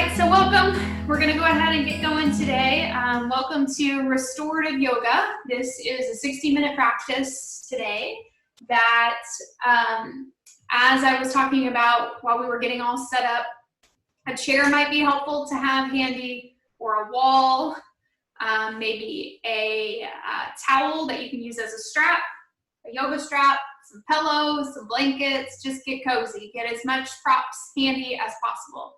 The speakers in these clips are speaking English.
right, so welcome. We're going to go ahead and get going today. Welcome to restorative yoga. This is a 60-minute practice today that, as I was talking about while we were getting all set up, a chair might be helpful to have handy, or a wall, maybe a towel that you can use as a strap, a yoga strap, some pillows, some blankets. Just get cozy. Get as much props handy as possible.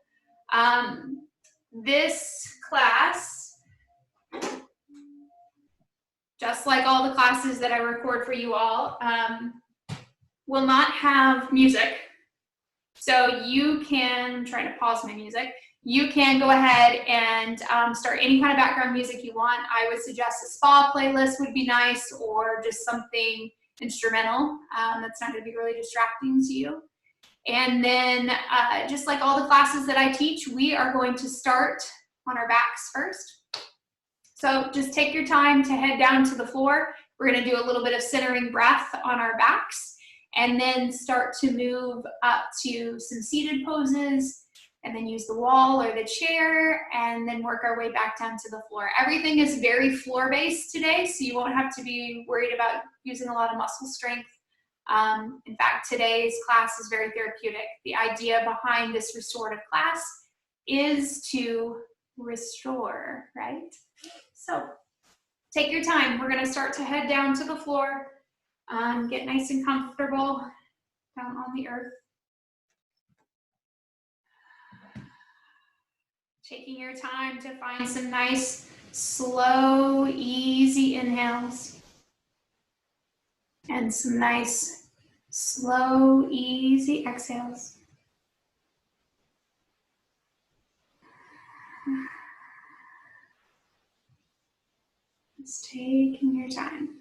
This class, just like all the classes that I record for you all, will not have music. So you can, try to pause my music, you can go ahead and start any kind of background music you want. I would suggest a spa playlist would be nice, or just something instrumental that's not going to be really distracting to you. And then just like all the classes that I teach, we are going to start on our backs first. So just take your time to head down to the floor. We're going to do a little bit of centering breath on our backs, and then start to move up to some seated poses, and then use the wall or the chair, and then work our way back down to the floor. Everything is very floor-based today, so you won't have to be worried about using a lot of muscle strength. In fact, today's class is very therapeutic. The idea behind this restorative class is to restore, right? So take your time. We're going to start to head down to the floor. Get nice and comfortable down on the earth. Taking your time to find some nice, slow, easy inhales. And some nice, slow, easy exhales. Just taking your time.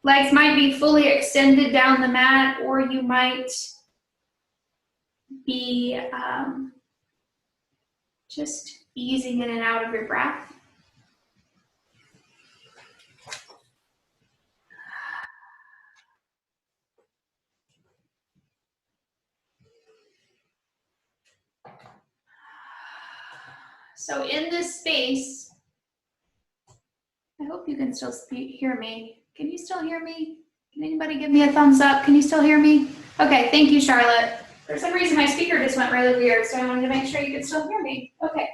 Legs might be fully extended down the mat, or you might be just easing in and out of your breath. So in this space, I hope you can still hear me. Can you still hear me? Can anybody give me a thumbs up? Can you still hear me? Okay, thank you, Charlotte. For some reason, my speaker just went really weird, so I wanted to make sure you could still hear me. Okay.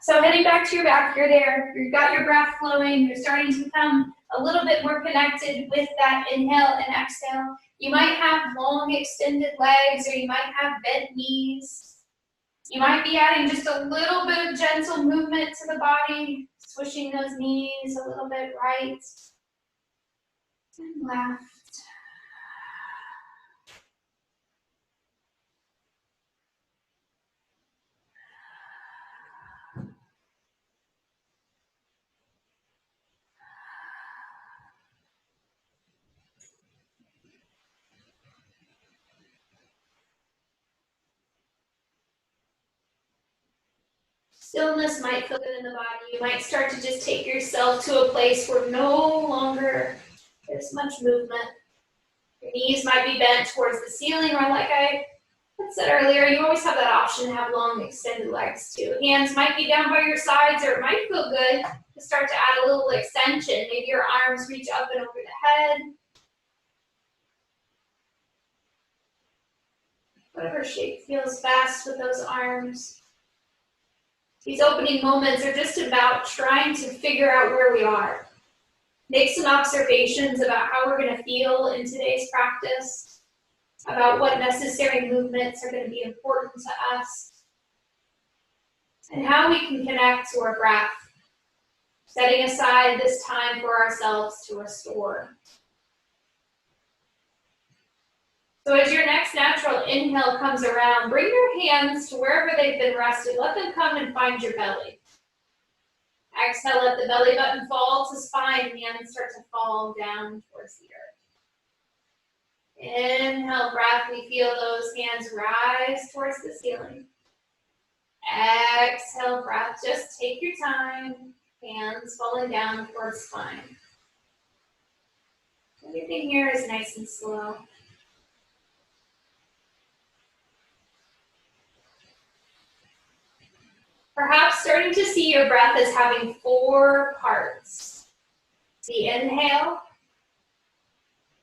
So heading back to your back, you're there. You've got your breath flowing. You're starting to become a little bit more connected with that inhale and exhale. You might have long extended legs, or you might have bent knees. You might be adding just a little bit of gentle movement to the body, swishing those knees a little bit right and left. Stillness might feel good in the body. You might start to just take yourself to a place where no longer there's much movement. Your knees might be bent towards the ceiling, or like I said earlier, you always have that option to have long extended legs too. Hands might be down by your sides, or it might feel good to start to add a little extension. Maybe your arms reach up and over the head. Whatever shape feels best with those arms. These opening moments are just about trying to figure out where we are. Make some observations about how we're going to feel in today's practice, about what necessary movements are going to be important to us, and how we can connect to our breath, setting aside this time for ourselves to restore. So as your next natural inhale comes around, bring your hands to wherever they've been rested. Let them come and find your belly. Exhale, let the belly button fall to spine. Hands start to fall down towards the earth. Inhale, breath. We feel those hands rise towards the ceiling. Exhale, breath. Just take your time. Hands falling down towards spine. Everything here is nice and slow. Perhaps starting to see your breath as having 4 parts. The inhale,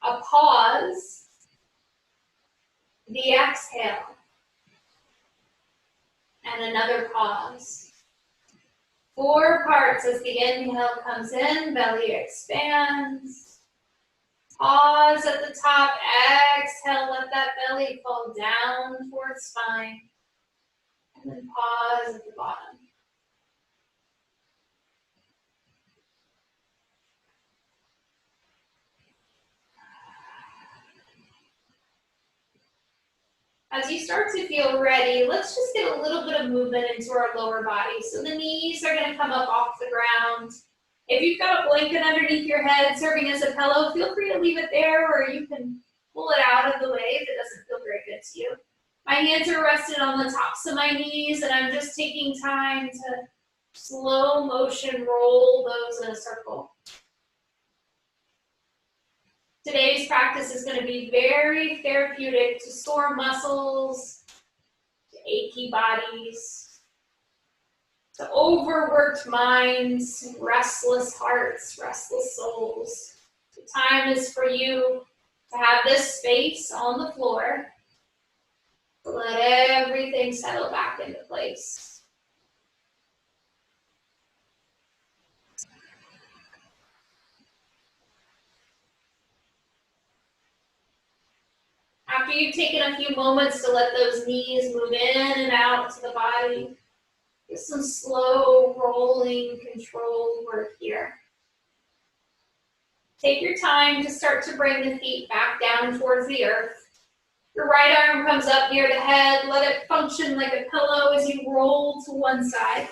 a pause, the exhale, and another pause. 4 parts as the inhale comes in, belly expands. Pause at the top, exhale, let that belly fall down towards spine. And then pause at the bottom. As you start to feel ready, let's just get a little bit of movement into our lower body. So the knees are going to come up off the ground. If you've got a blanket underneath your head serving as a pillow, feel free to leave it there, or you can pull it out of the way if it doesn't feel very good to you. My hands are rested on the tops of my knees, and I'm just taking time to slow motion roll those in a circle. Today's practice is going to be very therapeutic to sore muscles, to achy bodies, to overworked minds, restless hearts, restless souls. The time is for you to have this space on the floor to let everything settle back into place. After you've taken a few moments to let those knees move in and out to the body, do some slow rolling controlled work here. Take your time to start to bring the feet back down towards the earth. Your right arm comes up near the head. Let it function like a pillow as you roll to one side.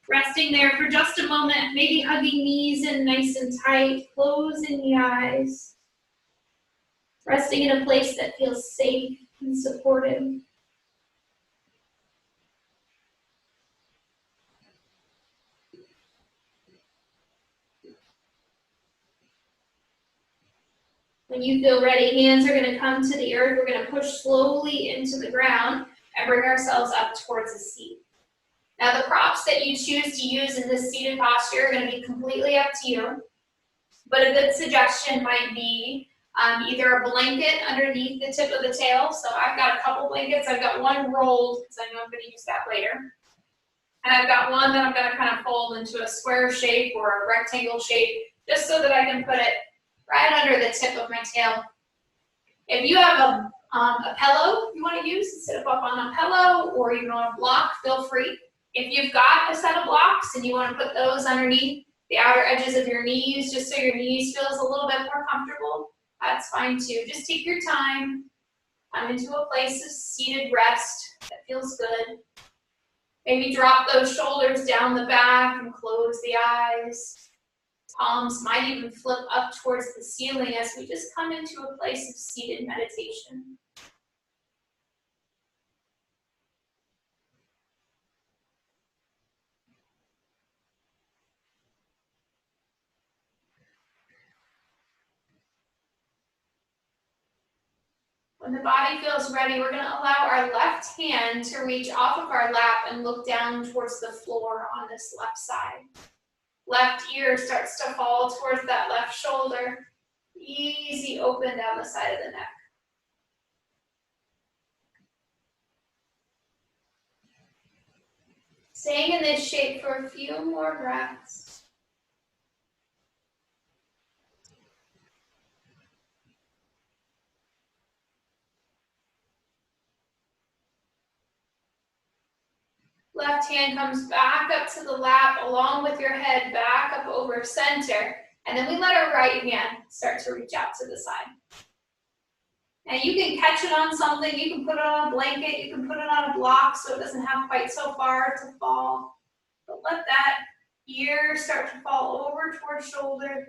Resting there for just a moment, maybe hugging knees in nice and tight, closing the eyes. Resting in a place that feels safe and supportive. When you feel ready, hands are going to come to the earth. We're going to push slowly into the ground and bring ourselves up towards a seat. Now, the props that you choose to use in this seated posture are going to be completely up to you. But a good suggestion might be either a blanket underneath the tip of the tail. So I've got a couple blankets. I've got one rolled because I know I'm going to use that later. And I've got one that I'm going to kind of fold into a square shape or a rectangle shape just so that I can put it right under the tip of my tail. If you have a pillow you want to use to sit up on a pillow, or you want a block, feel free. If you've got a set of blocks and you want to put those underneath the outer edges of your knees, just so your knees feels a little bit more comfortable, that's fine too. Just take your time. Come into a place of seated rest that feels good. Maybe drop those shoulders down the back and close the eyes. Palms might even flip up towards the ceiling as we just come into a place of seated meditation. When the body feels ready, we're going to allow our left hand to reach off of our lap and look down towards the floor on this left side. Left ear starts to fall towards that left shoulder. Easy open down the side of the neck. Staying in this shape for a few more breaths. Left hand comes back up to the lap along with your head back up over center. And then we let our right hand start to reach out to the side. And you can catch it on something. You can put it on a blanket. You can put it on a block so it doesn't have quite so far to fall. But let that ear start to fall over towards shoulder.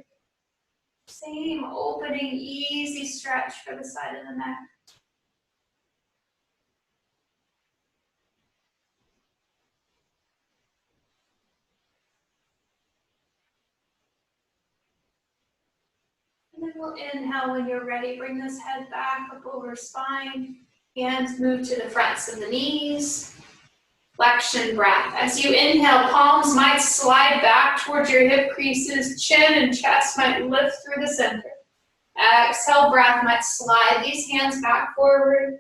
Same opening, easy stretch for the side of the neck. And then we'll inhale when you're ready. Bring this head back up over spine. Hands move to the fronts of the knees. flexion breath. As you inhale, palms might slide back towards your hip creases, chin and chest might lift through the center. Exhale, breath might slide these hands back forward,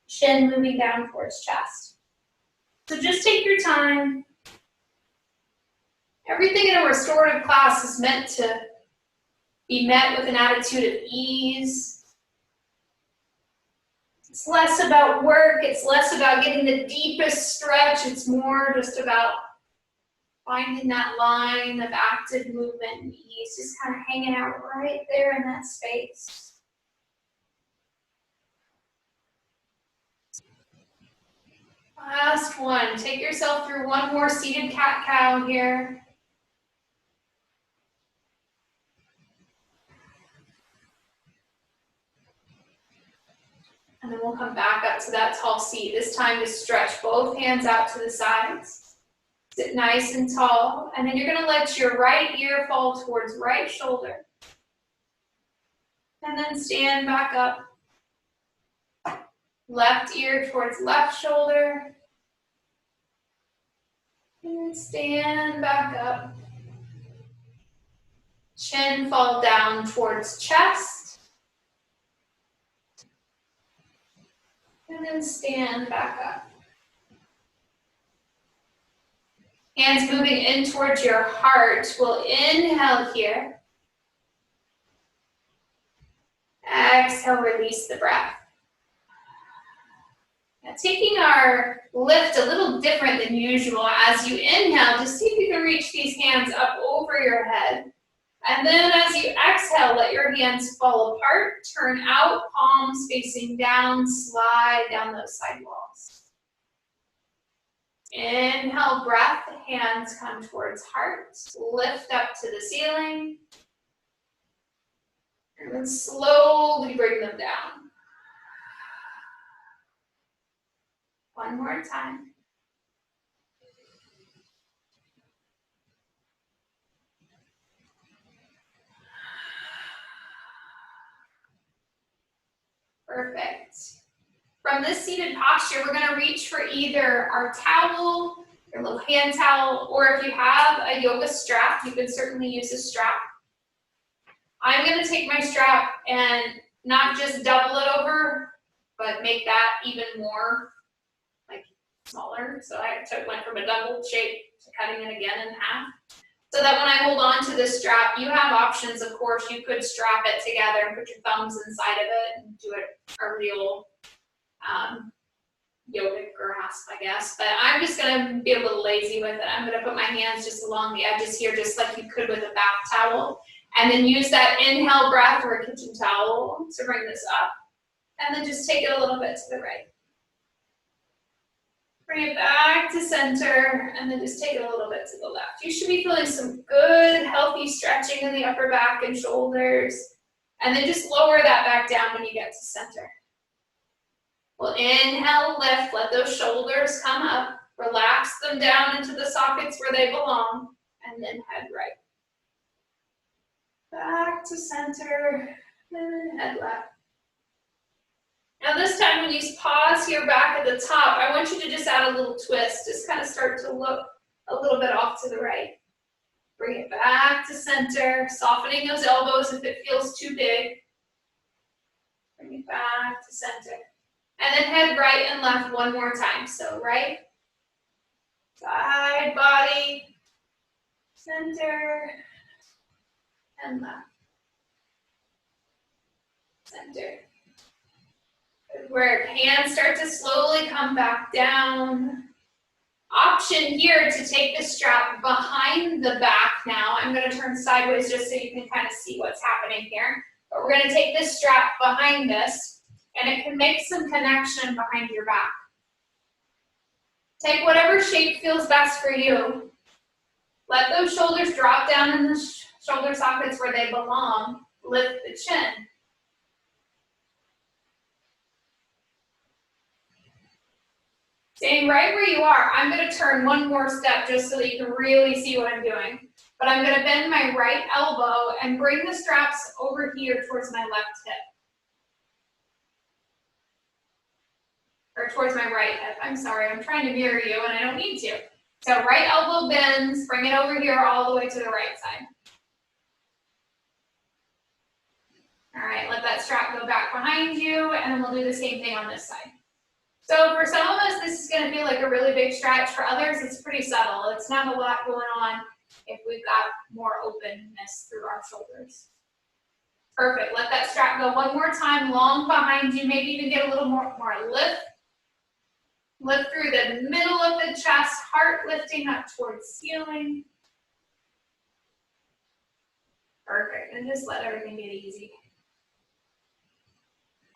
chin moving down towards chest. So just take your time. Everything in a restorative class is meant to be met with an attitude of ease. It's less about work, it's less about getting the deepest stretch, it's more just about finding that line of active movement and ease, just kind of hanging out right there in that space. Last one, take yourself through one more seated cat-cow here. And then we'll come back up to that tall seat. This time just stretch both hands out to the sides. Sit nice and tall. And then you're gonna let your right ear fall towards right shoulder. And then stand back up. Left ear towards left shoulder. And stand back up. Chin fall down towards chest. And then stand back up. Hands moving in towards your heart. We'll inhale here. Exhale, release the breath. Now, taking our lift a little different than usual. As you inhale, just see if you can reach these hands up over your head. And then as you exhale, let your hands fall apart, turn out, palms facing down, slide down those side walls. Inhale, breath, hands come towards heart, lift up to the ceiling. And then slowly bring them down. One more time. Perfect. From this seated posture, we're going to reach for either our towel, your little hand towel, or if you have a yoga strap, you can certainly use a strap. I'm going to take my strap and not just double it over, but make that even more like smaller. So I went from a double shape to cutting it again in half. So that when I hold on to this strap, you have options, of course. You could strap it together and put your thumbs inside of it and do it a real yogic grasp, I guess. But I'm just gonna be a little lazy with it. I'm gonna put my hands just along the edges here, just like you could with a bath towel. And then use that inhale breath or a kitchen towel to bring this up. And then just take it a little bit to the right. Bring it back to center, and then just take it a little bit to the left. You should be feeling some good, healthy stretching in the upper back and shoulders. And then just lower that back down when you get to center. We'll inhale, lift, let those shoulders come up. Relax them down into the sockets where they belong, and then head right. Back to center, and head left. Now this time when you pause here back at the top, I want you to just add a little twist. Just kind of start to look a little bit off to the right. Bring it back to center, softening those elbows if it feels too big. Bring it back to center. And then head right and left one more time. So right, side, body, center, and left. Center. Good work. Hands start to slowly come back down. Option here to take the strap behind the back now. I'm going to turn sideways just so you can kind of see what's happening here. But we're going to take this strap behind this, and it can make some connection behind your back. Take whatever shape feels best for you. Let those shoulders drop down in the shoulder sockets where they belong. Lift the chin. Staying right where you are, I'm going to turn one more step just so that you can really see what I'm doing. But I'm going to bend my right elbow and bring the straps over here towards my left hip. or towards my right hip. I'm sorry, I'm trying to mirror you and I don't need to. So right elbow bends, bring it over here all the way to the right side. All right, let that strap go back behind you, and then we'll do the same thing on this side. So for some of us, this is going to feel like a really big stretch. For others, it's pretty subtle. It's not a lot going on if we've got more openness through our shoulders. Perfect. Let that strap go one more time, long behind you. Maybe even get a little more lift. Lift through the middle of the chest, heart lifting up towards ceiling. Perfect. And just let everything get easy.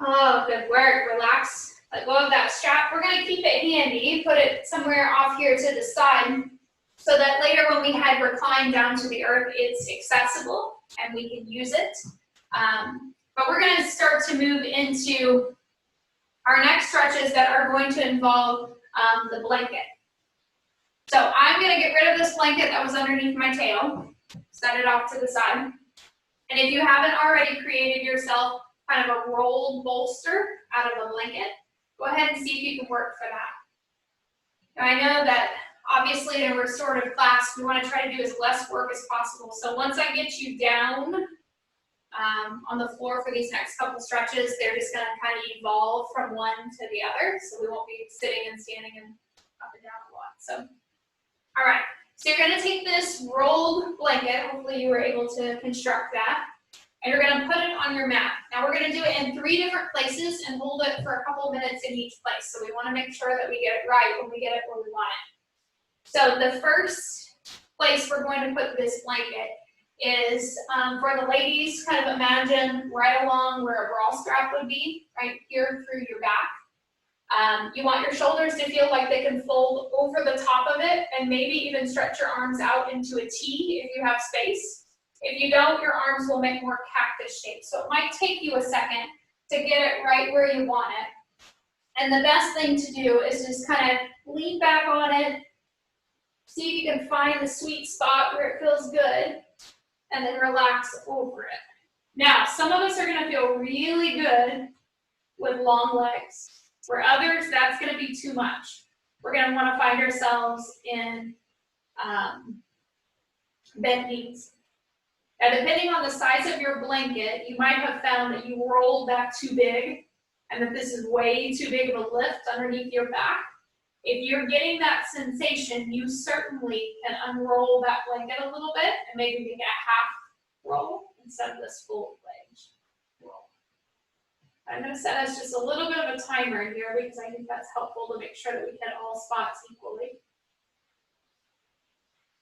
Oh, good work. Relax. Let go of that strap. We're going to keep it handy. Put it somewhere off here to the side so that later when we head recline down to the earth, it's accessible and we can use it. But we're going to start to move into our next stretches that are going to involve the blanket. So I'm going to get rid of this blanket that was underneath my tail, set it off to the side. And if you haven't already created yourself kind of a rolled bolster out of a blanket, go ahead and see if you can work for that. Now I know that obviously in a restorative class, we want to try to do as less work as possible. So once I get you down on the floor for these next couple stretches, they're just going to kind of evolve from one to the other. So we won't be sitting and standing and up and down a lot. So, all right. So you're going to take this rolled blanket. Hopefully you were able to construct that. And you're going to put it on your mat. Now we're going to do it in 3 different places and hold it for a couple minutes in each place. So we want to make sure that we get it right when we get it where we want it. So the first place we're going to put this blanket is for the ladies, kind of imagine right along where a bra strap would be, right here through your back. You want your shoulders to feel like they can fold over the top of it and maybe even stretch your arms out into a T if you have space. If you don't, your arms will make more cactus shapes. So it might take you a second to get it right where you want it. And the best thing to do is just kind of lean back on it, see if you can find the sweet spot where it feels good, and then relax over it. Now, some of us are going to feel really good with long legs. For others, that's going to be too much. We're going to want to find ourselves in bent knees. Now, depending on the size of your blanket, you might have found that you rolled that too big and that this is way too big of a lift underneath your back. If you're getting that sensation, you certainly can unroll that blanket a little bit and maybe make it a half roll instead of this full fledged roll. I'm going to set us just a little bit of a timer here because I think that's helpful to make sure that we hit all spots equally.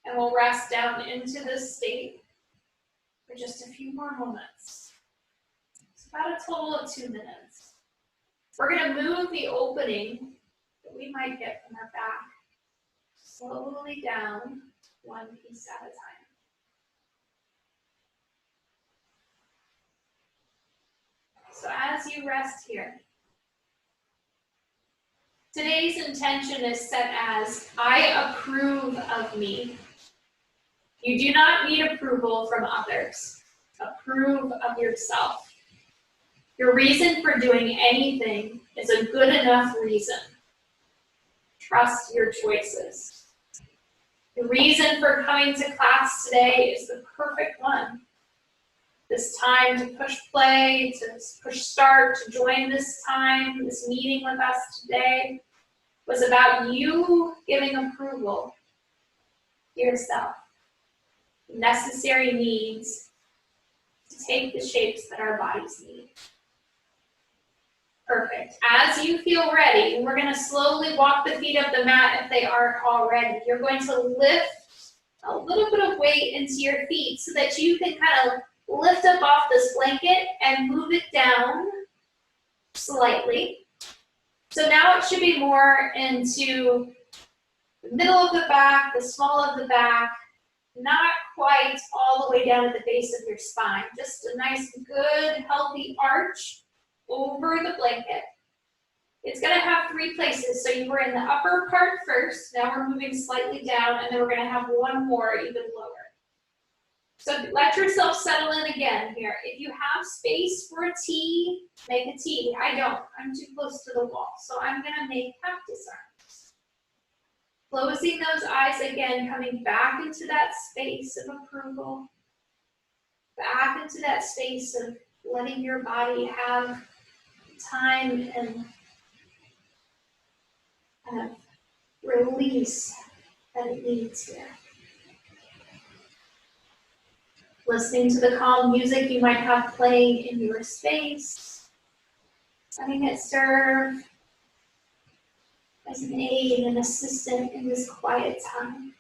And we'll rest down into this state for just a few more moments. It's about a total of 2 minutes. We're going to move the opening that we might get from our back slowly down, one piece at a time. So as you rest here, today's intention is set as, I approve of me. You do not need approval from others. Approve of yourself. Your reason for doing anything is a good enough reason. Trust your choices. The reason for coming to class today is the perfect one. This time to push play, to push start, to join this time, this meeting with us today was about you giving approval to yourself. Necessary needs to take the shapes that our bodies need. Perfect. As you feel ready, we're going to slowly walk the feet up the mat if they aren't already. You're going to lift a little bit of weight into your feet so that you can kind of lift up off this blanket and move it down slightly. So now it should be more into the middle of the back, the small of the back, not quite all the way down at the base of your spine. Just a nice, good, healthy arch over the blanket. It's going to have 3 places. So you were in the upper part first. Now we're moving slightly down, and then we're going to have one more even lower. So let yourself settle in again here. If you have space for a T, make a T. I don't. I'm too close to the wall. So I'm going to make cactus arms. Closing those eyes again, coming back into that space of approval. Back into that space of letting your body have time and kind of release that it needs here. Listening to the calm music you might have playing in your space, letting it serve as an aid and assistant in this quiet time.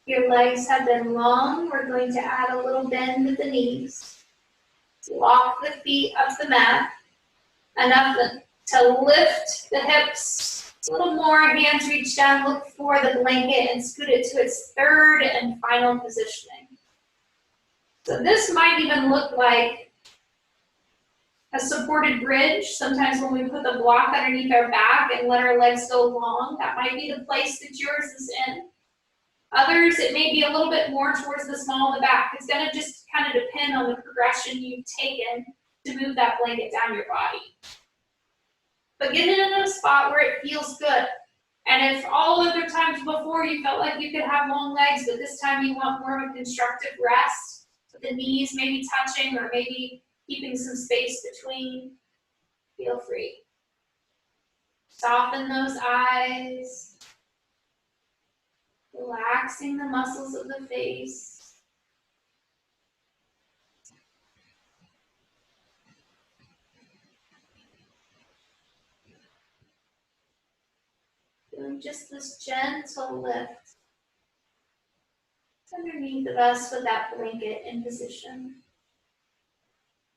Your legs have been long. We're going to add a little bend at the knees. Walk the feet up the mat. Enough to lift the hips. A little more, hands reach down, look for the blanket and scoot it to its third and final positioning. So this might even look like a supported bridge. Sometimes when we put the block underneath our back and let our legs go long, that might be the place that yours is in. Others, it may be a little bit more towards the small of the back. It's going to just kind of depend on the progression you've taken to move that blanket down your body. But get it in a spot where it feels good. And if all other times before you felt like you could have long legs, but this time you want more of a constructive rest, with the knees maybe touching or maybe keeping some space between, feel free. Soften those eyes. Relaxing the muscles of the face. Doing just this gentle lift underneath of us with that blanket in position.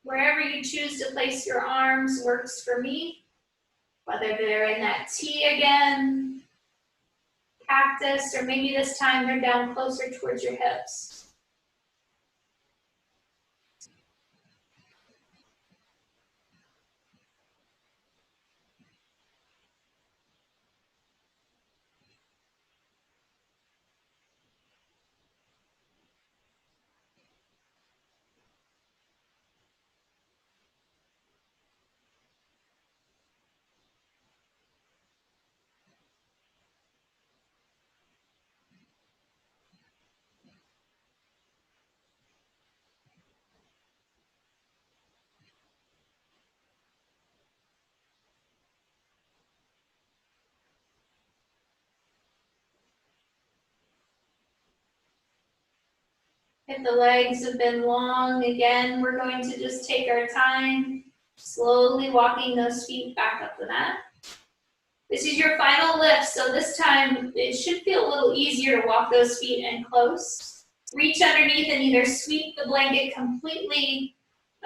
Wherever you choose to place your arms works for me, whether they're in that T again, cactus, or maybe this time they're down closer towards your hips. If the legs have been long, again, we're going to just take our time, slowly walking those feet back up the mat. This is your final lift, so this time it should feel a little easier to walk those feet in close. Reach underneath and either sweep the blanket completely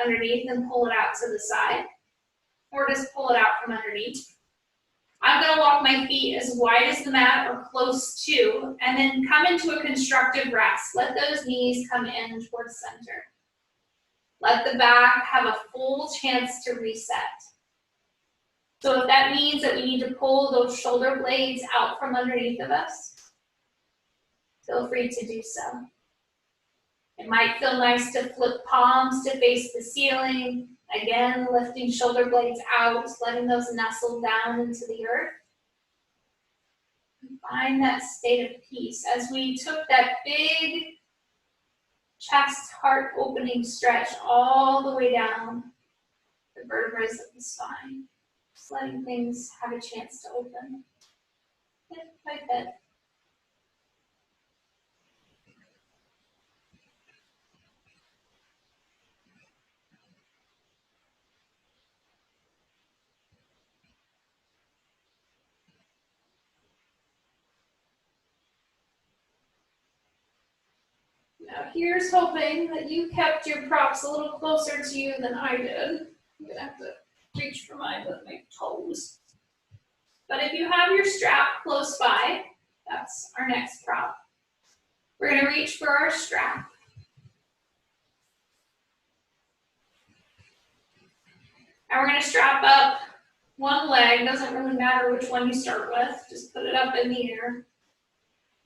underneath and pull it out to the side, or just pull it out from underneath. I'm going to walk my feet as wide as the mat or close to, and then come into a constructive rest. Let those knees come in towards center. Let the back have a full chance to reset. So if that means that we need to pull those shoulder blades out from underneath of us, feel free to do so. It might feel nice to flip palms to face the ceiling. Again, lifting shoulder blades out, letting those nestle down into the earth. And find that state of peace as we took that big chest, heart opening stretch all the way down the vertebrae of the spine. Just letting things have a chance to open. Bit by bit. Now here's hoping that you kept your props a little closer to you than I did. I'm gonna have to reach for mine with my toes. But if you have your strap close by, that's our next prop. We're gonna reach for our strap. And we're gonna strap up one leg, doesn't really matter which one you start with, just put it up in the air.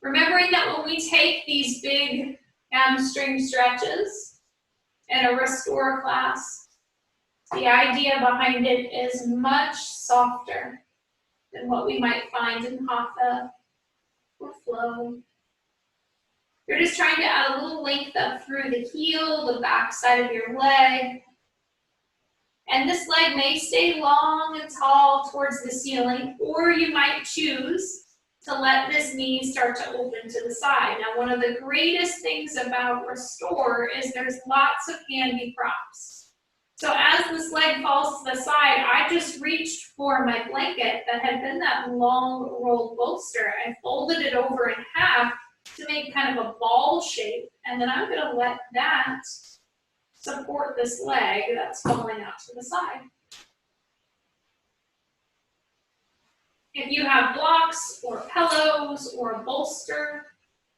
Remembering that when we take these big hamstring stretches in a restore class, the idea behind it is much softer than what we might find in hatha or flow. You're just trying to add a little length up through the heel, the back side of your leg. And this leg may stay long and tall towards the ceiling, or you might choose to let this knee start to open to the side. Now, one of the greatest things about restore is there's lots of handy props. So as this leg falls to the side, I just reached for my blanket that had been that long rolled bolster. I folded it over in half to make kind of a ball shape, and then I'm gonna let that support this leg that's falling out to the side. If you have blocks or pillows or a bolster,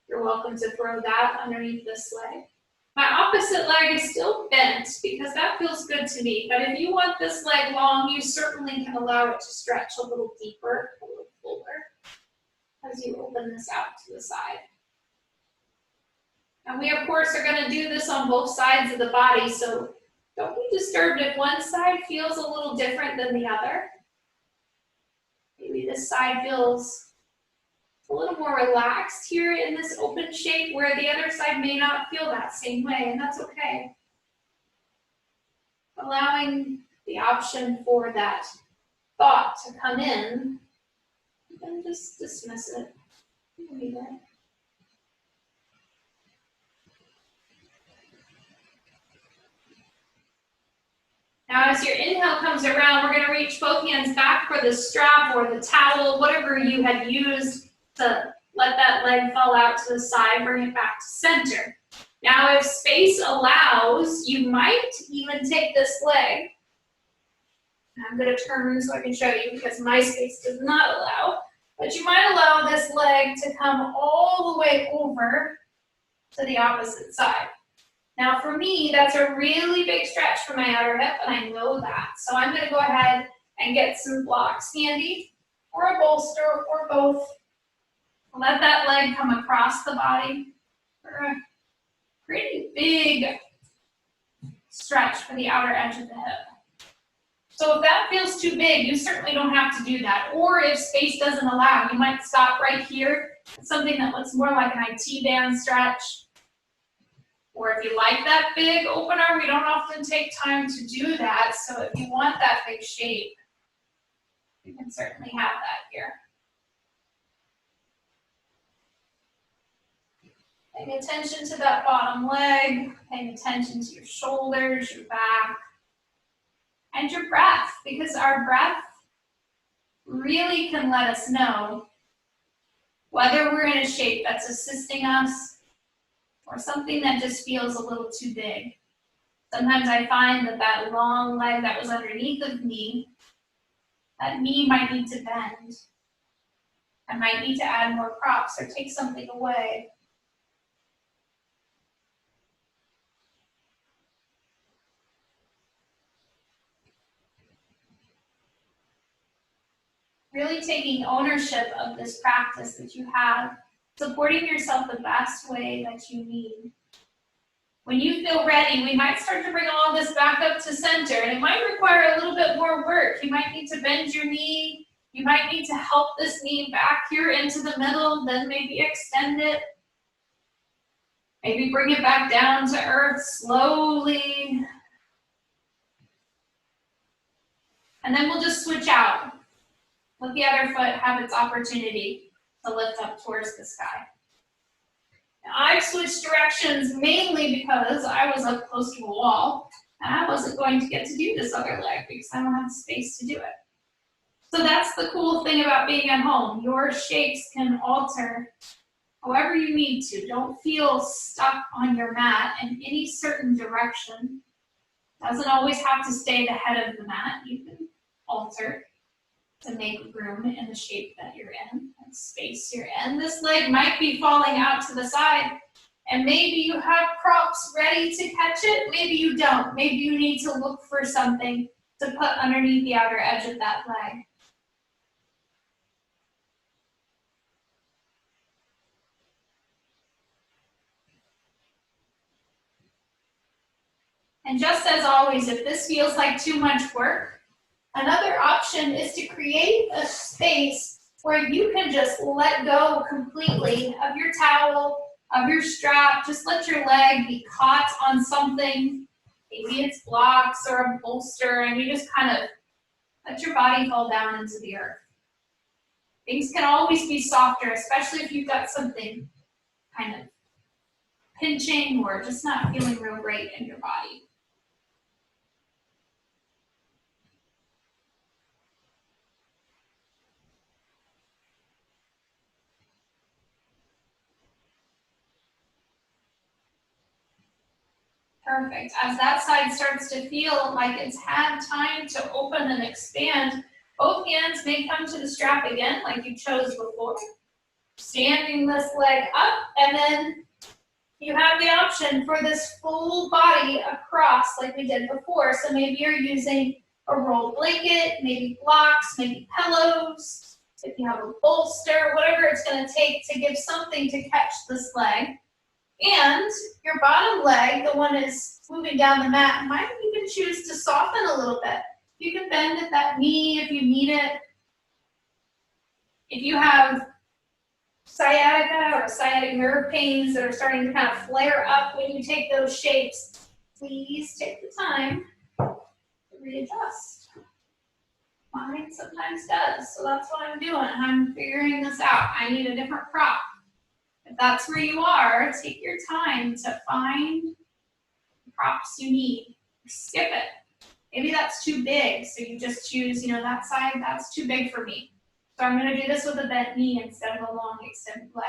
you're welcome to throw that underneath this leg. My opposite leg is still bent because that feels good to me, but if you want this leg long, you certainly can allow it to stretch a little deeper, a little fuller, as you open this out to the side. And we, of course, are going to do this on both sides of the body, so don't be disturbed if one side feels a little different than the other. Maybe this side feels a little more relaxed here in this open shape, where the other side may not feel that same way, and that's okay. Allowing the option for that thought to come in, and just dismiss it. Leave it. Now, as your inhale comes around, we're going to reach both hands back for the strap or the towel, whatever you had used to let that leg fall out to the side, bring it back to center. Now, if space allows, you might even take this leg. I'm going to turn so I can show you because my space does not allow, but you might allow this leg to come all the way over to the opposite side. Now for me, that's a really big stretch for my outer hip, and I know that. So I'm going to go ahead and get some blocks handy, or a bolster, or both. Let that leg come across the body for a pretty big stretch for the outer edge of the hip. So if that feels too big, you certainly don't have to do that. Or if space doesn't allow, you might stop right here. Something that looks more like an IT band stretch. Or if you like that big open arm, we don't often take time to do that. So if you want that big shape, you can certainly have that here. Paying attention to that bottom leg, paying attention to your shoulders, your back, and your breath, because our breath really can let us know whether we're in a shape that's assisting us or something that just feels a little too big. Sometimes I find that that long leg that was underneath of me, that knee might need to bend. I might need to add more props or take something away. Really taking ownership of this practice that you have, supporting yourself the best way that you need. When you feel ready, we might start to bring all this back up to center, and it might require a little bit more work. You might need to bend your knee. You might need to help this knee back here into the middle, then maybe extend it. Maybe bring it back down to earth slowly. And then we'll just switch out. Let the other foot have its opportunity to lift up towards the sky. Now, I've switched directions mainly because I was up close to a wall and I wasn't going to get to do this other leg because I don't have the space to do it. So that's the cool thing about being at home. Your shapes can alter however you need to. Don't feel stuck on your mat in any certain direction. Doesn't always have to stay the head of the mat. You can alter to make room in the shape that you're in, and space you're in. This leg might be falling out to the side, and maybe you have props ready to catch it, maybe you don't. Maybe you need to look for something to put underneath the outer edge of that leg. And just as always, if this feels like too much work, another option is to create a space where you can just let go completely of your towel, of your strap. Just let your leg be caught on something. Maybe it's blocks or a bolster, and you just kind of let your body fall down into the earth. Things can always be softer, especially if you've got something kind of pinching or just not feeling real great in your body. Perfect. As that side starts to feel like it's had time to open and expand, both hands may come to the strap again, like you chose before. Standing this leg up, and then you have the option for this full body across like we did before. So maybe you're using a rolled blanket, maybe blocks, maybe pillows, if you have a bolster, whatever it's going to take to give something to catch this leg. And your bottom leg, the one is moving down the mat, might even choose to soften a little bit. You can bend at that knee if you need it. If you have sciatica or sciatic nerve pains that are starting to kind of flare up when you take those shapes, please take the time to readjust. Mine sometimes does, so that's what I'm doing. I'm figuring this out. I need a different prop. If that's where you are, take your time to find the props you need. Skip it. Maybe that's too big, so you just choose, that side, that's too big for me. So I'm going to do this with a bent knee instead of a long extended leg.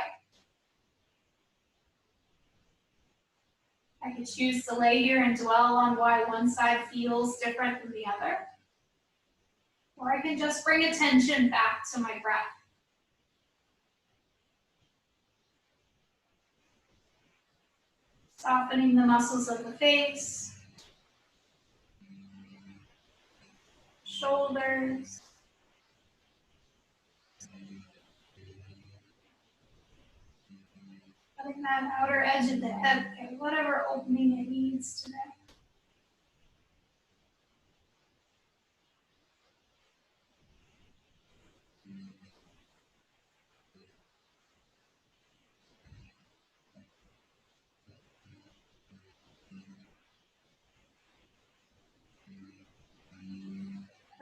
I could choose to lay here and dwell on why one side feels different than the other. Or I can just bring attention back to my breath. Softening the muscles of the face, shoulders, letting that outer edge of the hip get whatever opening it needs today.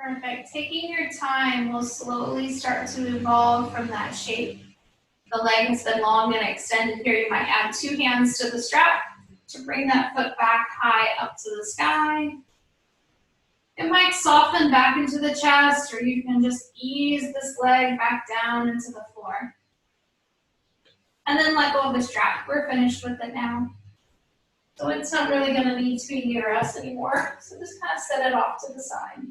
Perfect. Taking your time will slowly start to evolve from that shape. The leg has been long and extended here. You might add 2 hands to the strap to bring that foot back high up to the sky. It might soften back into the chest, or you can just ease this leg back down into the floor. And then let go of the strap. We're finished with it now. So it's not really going to need to be near us anymore. So just kind of set it off to the side.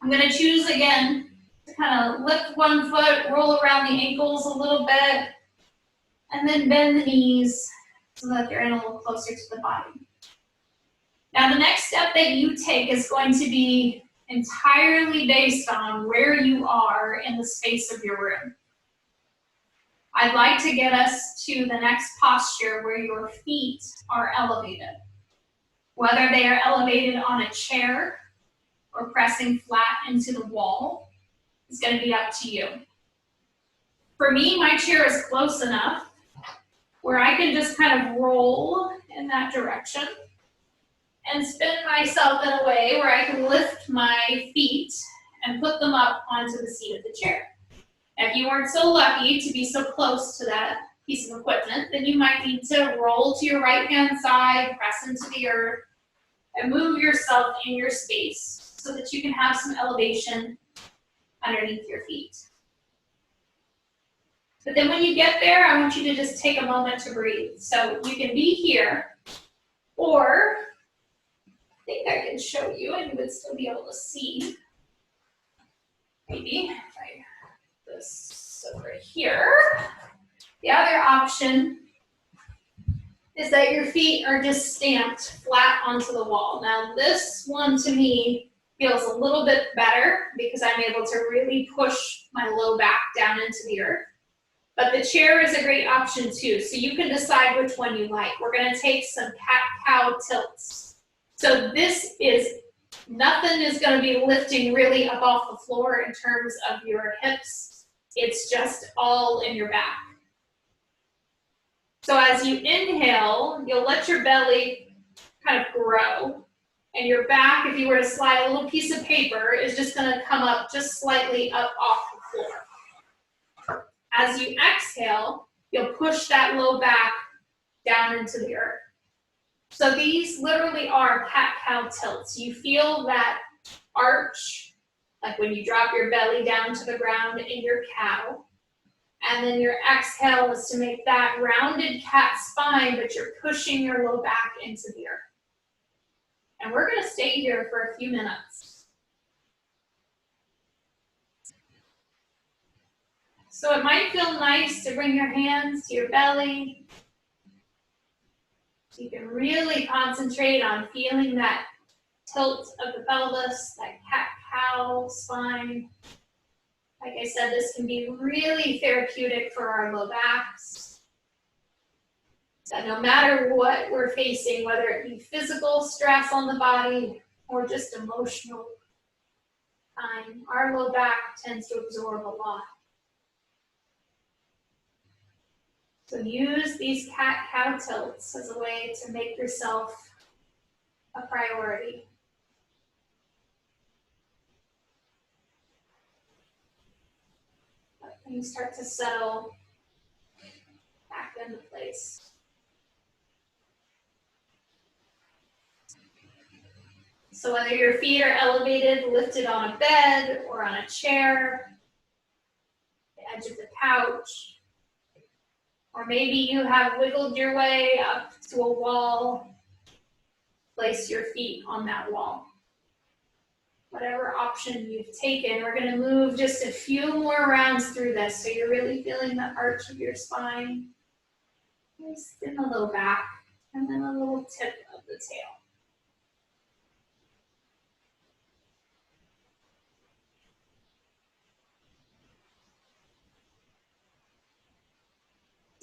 I'm going to choose again to kind of lift one foot, roll around the ankles a little bit, and then bend the knees so that they're in a little closer to the body. Now the next step that you take is going to be entirely based on where you are in the space of your room. I'd like to get us to the next posture where your feet are elevated. Whether they are elevated on a chair or pressing flat into the wall is going to be up to you. For me, my chair is close enough where I can just kind of roll in that direction and spin myself in a way where I can lift my feet and put them up onto the seat of the chair. If you weren't so lucky to be so close to that piece of equipment, then you might need to roll to your right-hand side, press into the earth, and move yourself in your space so that you can have some elevation underneath your feet. But then when you get there, I want you to just take a moment to breathe. So you can be here, or I think I can show you and you would still be able to see. Maybe if I put this over here. The other option is that your feet are just stamped flat onto the wall. Now this one to me feels a little bit better because I'm able to really push my low back down into the earth. But the chair is a great option too, so you can decide which one you like. We're gonna take some cat-cow tilts. So this is, nothing is gonna be lifting really up off the floor in terms of your hips. It's just all in your back. So as you inhale, you'll let your belly kind of grow. And your back, if you were to slide a little piece of paper, is just gonna come up just slightly up off the floor. As you exhale, you'll push that low back down into the earth. So these literally are cat-cow tilts. You feel that arch, like when you drop your belly down to the ground in your cow. And then your exhale is to make that rounded cat spine, but you're pushing your low back into the earth. And we're gonna stay here for a few minutes. So it might feel nice to bring your hands to your belly. So you can really concentrate on feeling that tilt of the pelvis, that cat-cow spine. Like I said, this can be really therapeutic for our low backs. That no matter what we're facing, whether it be physical stress on the body or just emotional time, our low back tends to absorb a lot. So use these cat-cow tilts as a way to make yourself a priority. Let things start to settle back into place. So whether your feet are elevated, lifted on a bed or on a chair, the edge of the couch, or maybe you have wiggled your way up to a wall, place your feet on that wall. Whatever option you've taken, we're gonna move just a few more rounds through this so you're really feeling the arch of your spine. Just in the low back, and then a little tip of the tail.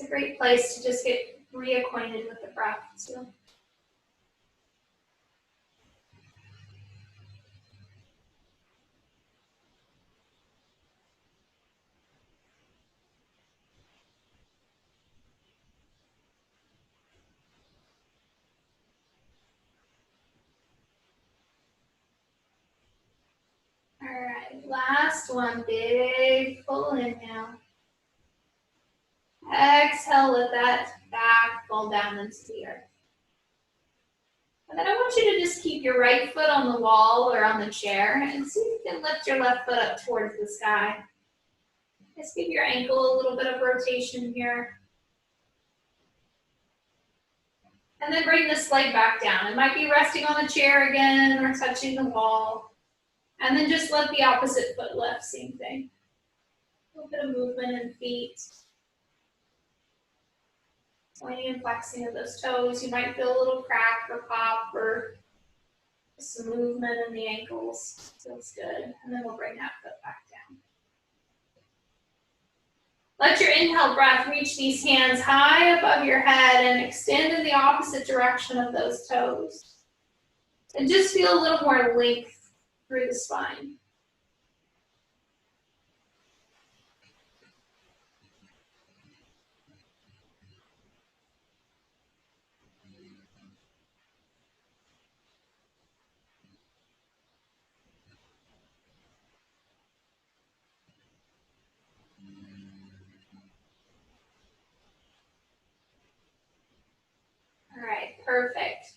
It's a great place to just get reacquainted with the breath too. All right, last one, big full inhale. Exhale, let that back fall down into the earth. And then I want you to just keep your right foot on the wall or on the chair and see if you can lift your left foot up towards the sky. Just give your ankle a little bit of rotation here. And then bring this leg back down. It might be resting on the chair again or touching the wall. And then just let the opposite foot lift, same thing. A little bit of movement in feet. Pointing and flexing of those toes. You might feel a little crack or pop or some movement in the ankles. Feels good. And then we'll bring that foot back down. Let your inhale breath reach these hands high above your head and extend in the opposite direction of those toes. And just feel a little more length through the spine. All right, perfect.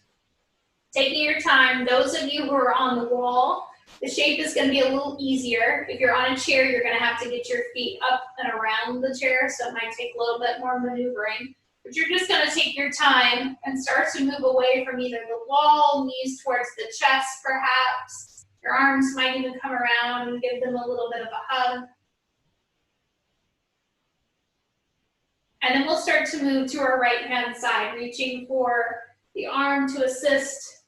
Taking your time, those of you who are on the wall, The shape is going to be a little easier. If you're on a chair, you're going to have to get your feet up and around the chair, so it might take a little bit more maneuvering. But you're just going to take your time and start to move away from either the wall, knees towards the chest perhaps. Your arms might even come around and give them a little bit of a hug. And then we'll start to move to our right-hand side, reaching for the arm to assist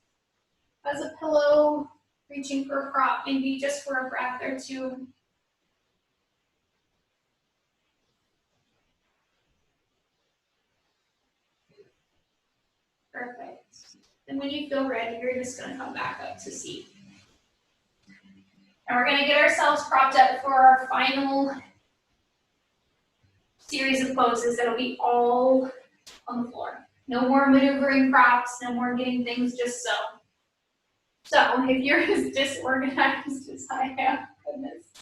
as a pillow, reaching for a prop, maybe just for a breath or two. Perfect. And when you feel ready, you're just going to come back up to seat. And we're going to get ourselves propped up for our final series of poses that'll be all on the floor. No more maneuvering props, no more getting things just so. So if you're as disorganized as I am, goodness,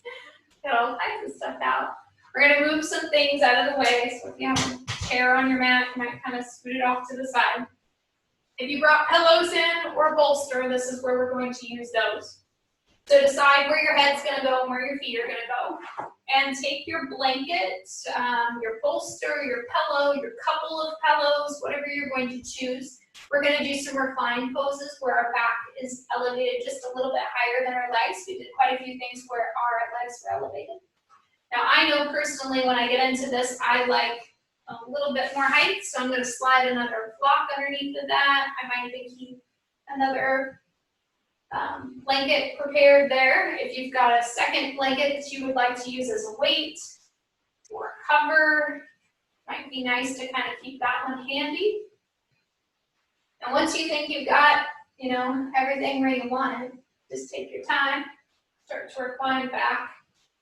get all kinds of stuff out. We're going to move some things out of the way. So if you have a chair on your mat, you might kind of scoot it off to the side. If you brought pillows in or a bolster, this is where we're going to use those. So decide where your head's going to go and where your feet are going to go. And take your blanket, your bolster, your pillow, your couple of pillows, whatever you're going to choose. We're going to do some reclined poses where our back is elevated just a little bit higher than our legs. We did quite a few things where our legs were elevated. Now I know personally when I get into this, I like a little bit more height, so I'm going to slide another block underneath of that. I might even keep another blanket prepared there. If you've got a second blanket that you would like to use as a weight or a cover, might be nice to kind of keep that one handy. And once you think you've got, everything where you want it, just take your time, start to recline back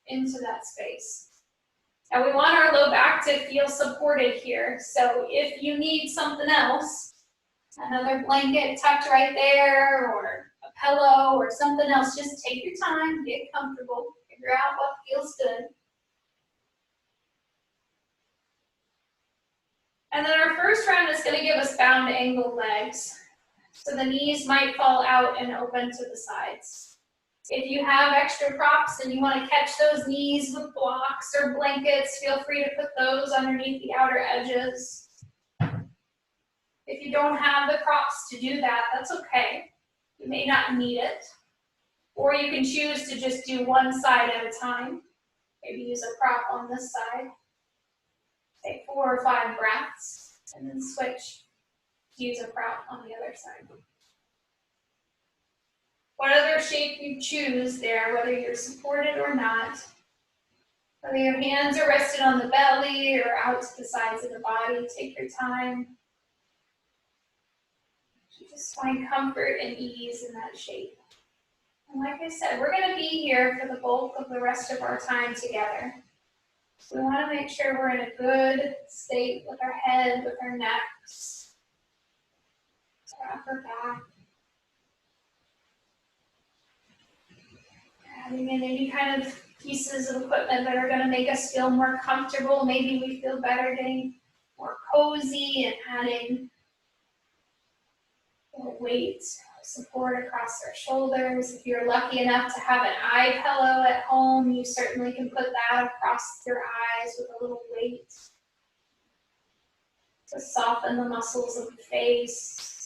into that space. Now we want our low back to feel supported here. So if you need something else, another blanket tucked right there, or a pillow or something else, just take your time, get comfortable, figure out what feels good. And then our first round is going to give us bound angled legs. So the knees might fall out and open to the sides. If you have extra props and you want to catch those knees with blocks or blankets, feel free to put those underneath the outer edges. If you don't have the props to do that, that's okay. You may not need it. Or you can choose to just do one side at a time. Maybe use a prop on this side. Take 4 or 5 breaths, and then switch to use a prop on the other side. Whatever shape you choose there, whether you're supported or not, whether your hands are rested on the belly or out to the sides of the body, take your time. Just find comfort and ease in that shape. And like I said, we're going to be here for the bulk of the rest of our time together. So we want to make sure we're in a good state with our head, with our necks, our upper back. Adding in any kind of pieces of equipment that are going to make us feel more comfortable. Maybe we feel better getting more cozy and adding more weight, support across our shoulders. If you're lucky enough to have an eye pillow at home, you certainly can put that across your eyes with a little weight to soften the muscles of the face.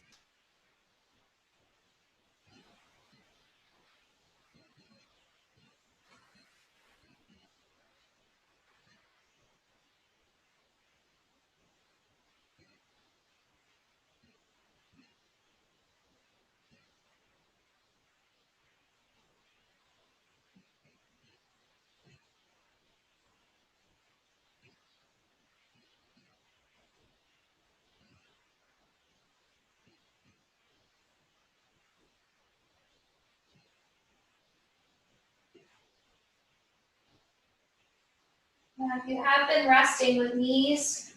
Now, if you have been resting with knees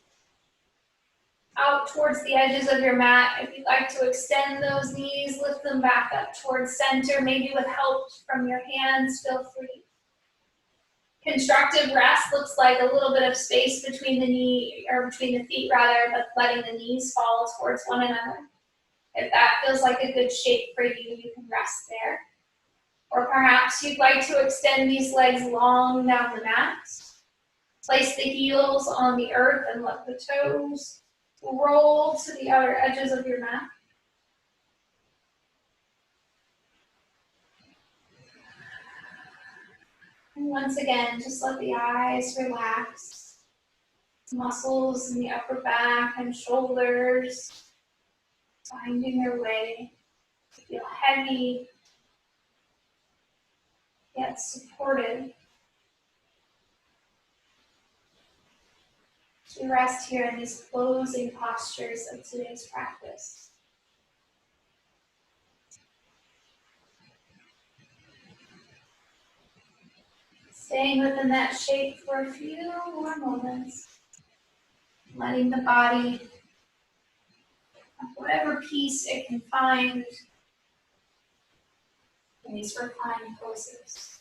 out towards the edges of your mat, if you'd like to extend those knees, lift them back up towards center, maybe with help from your hands, feel free. Constructive rest looks like a little bit of space between between the feet rather, but letting the knees fall towards one another. If that feels like a good shape for you, you can rest there. Or perhaps you'd like to extend these legs long down the mat. Place the heels on the earth and let the toes roll to the outer edges of your mat. And once again, just let the eyes relax. Muscles in the upper back and shoulders finding their way to feel heavy, yet supported. To rest here in these closing postures of today's practice. Staying within that shape for a few more moments, letting the body, whatever peace it can find in these reclining poses.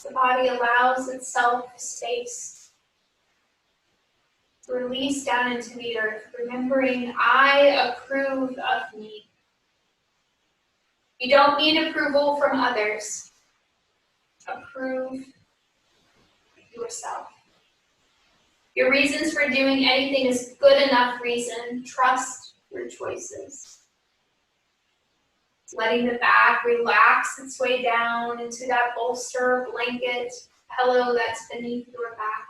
The body allows itself space to release down into the earth, remembering I approve of me. You don't need approval from others. Approve yourself. Your reasons for doing anything is good enough reason. Trust your choices. Letting the back relax its way down into that bolster, blanket, pillow that's beneath your back.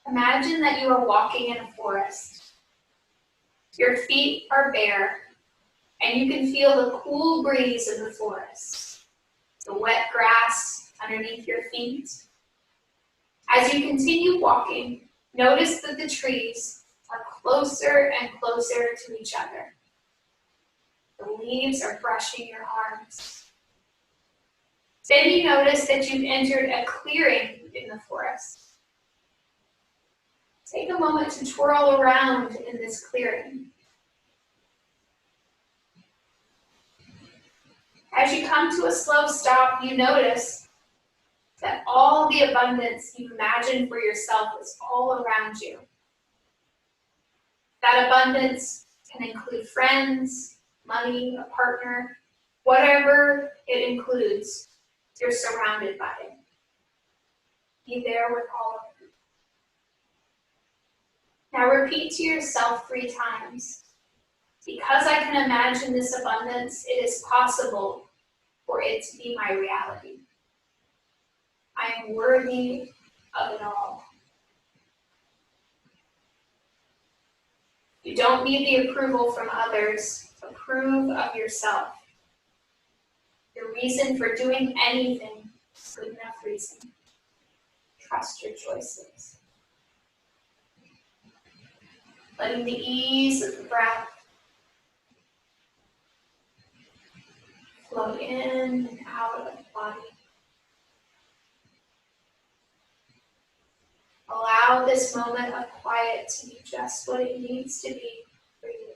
Imagine that you are walking in a forest. Your feet are bare, and you can feel the cool breeze of the forest, the wet grass underneath your feet. As you continue walking, notice that the trees are closer and closer to each other. The leaves are brushing your arms. Then you notice that you've entered a clearing in the forest. Take a moment to twirl around in this clearing. As you come to a slow stop, you notice that all the abundance you imagined for yourself is all around you. That abundance can include friends, money, a partner, whatever it includes, you're surrounded by it. Be there with all of it. Now repeat to yourself 3 times. Because I can imagine this abundance, it is possible for it to be my reality. I am worthy of it all. You don't need the approval from others. Approve of yourself. Your reason for doing anything is good enough reason. Trust your choices. Letting the ease of the breath flow in and out of the body. Allow this moment of quiet to be just what it needs to be for you.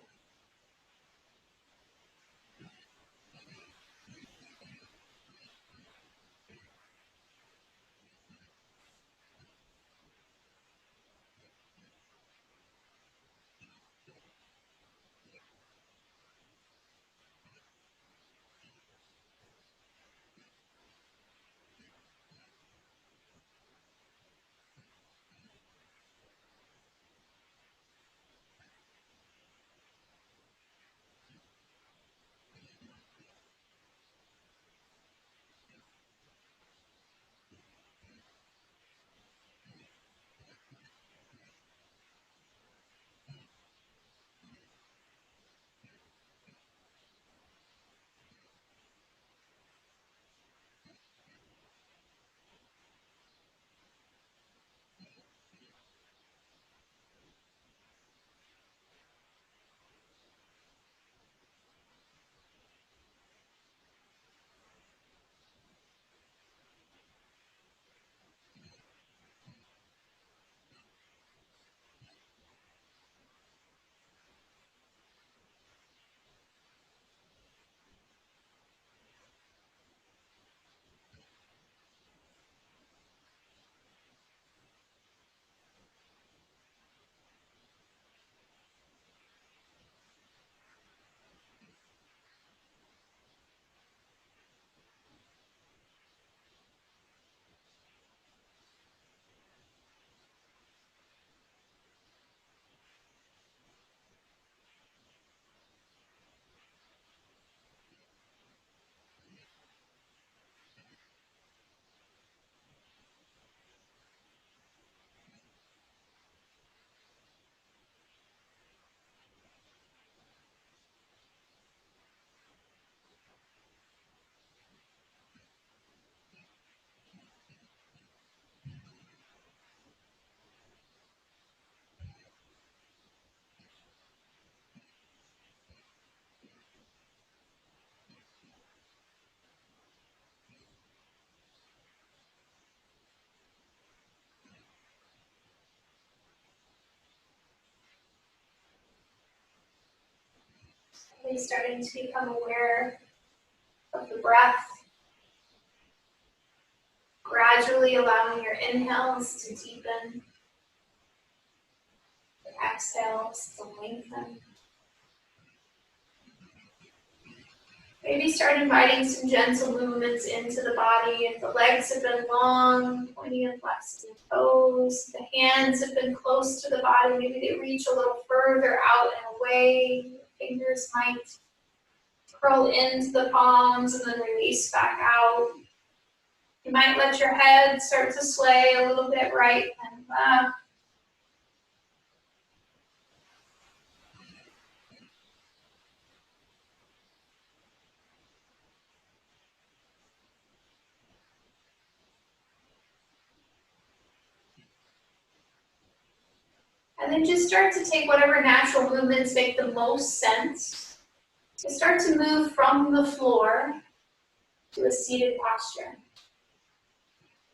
Really starting to become aware of the breath. Gradually allowing your inhales to deepen, your exhales to lengthen. Maybe start inviting some gentle movements into the body. If the legs have been long, pointing and flexing the toes, the hands have been close to the body, maybe they reach a little further out and away. Your fingers might curl into the palms and then release back out. You might let your head start to sway a little bit right and left. And then just start to take whatever natural movements make the most sense. To start to move from the floor to a seated posture.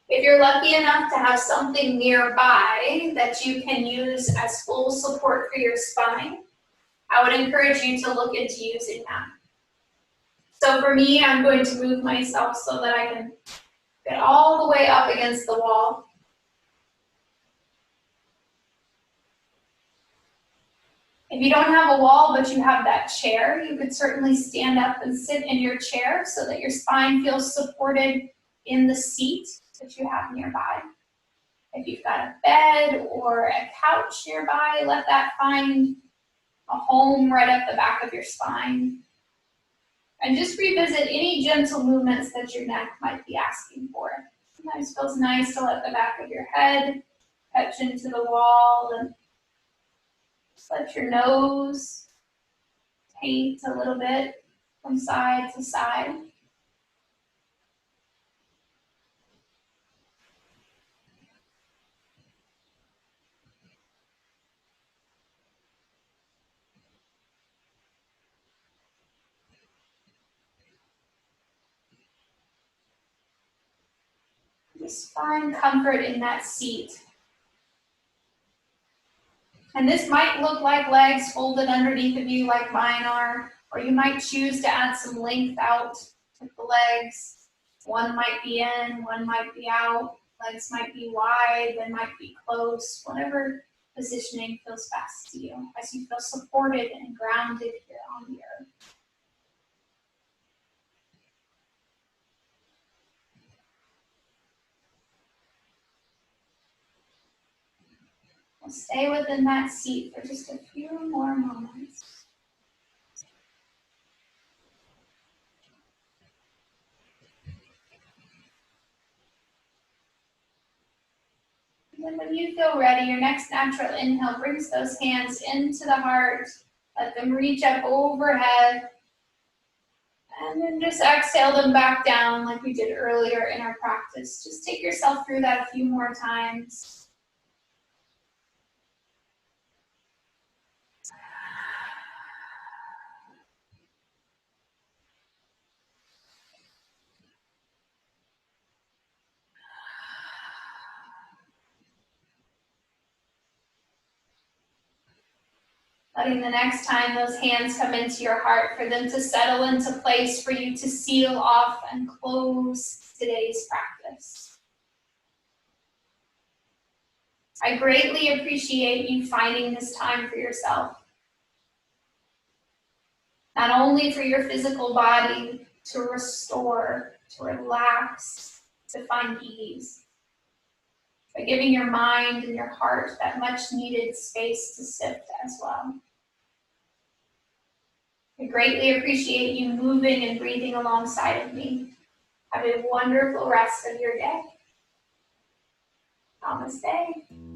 If you're lucky enough to have something nearby that you can use as full support for your spine, I would encourage you to look into using that. So for me, I'm going to move myself so that I can get all the way up against the wall. If you don't have a wall, but you have that chair, you could certainly stand up and sit in your chair so that your spine feels supported in the seat that you have nearby. If you've got a bed or a couch nearby, let that find a home right up the back of your spine. And just revisit any gentle movements that your neck might be asking for. Sometimes it feels nice to let the back of your head touch into the wall and just let your nose paint a little bit from side to side. Just find comfort in that seat. And this might look like legs folded underneath of you like mine are, or you might choose to add some length out with the legs. One might be in, one might be out. Legs might be wide, they might be close. Whatever positioning feels best to you as you feel supported and grounded here on the earth. We'll stay within that seat for just a few more moments. And then when you feel ready, your next natural inhale brings those hands into the heart. Let them reach up overhead. And then just exhale them back down like we did earlier in our practice. Just take yourself through that a few more times. Letting the next time those hands come into your heart for them to settle into place for you to seal off and close today's practice. I greatly appreciate you finding this time for yourself. Not only for your physical body to restore, to relax, to find ease, but giving your mind and your heart that much needed space to sift as well. I greatly appreciate you moving and breathing alongside of me. Have a wonderful rest of your day. Namaste.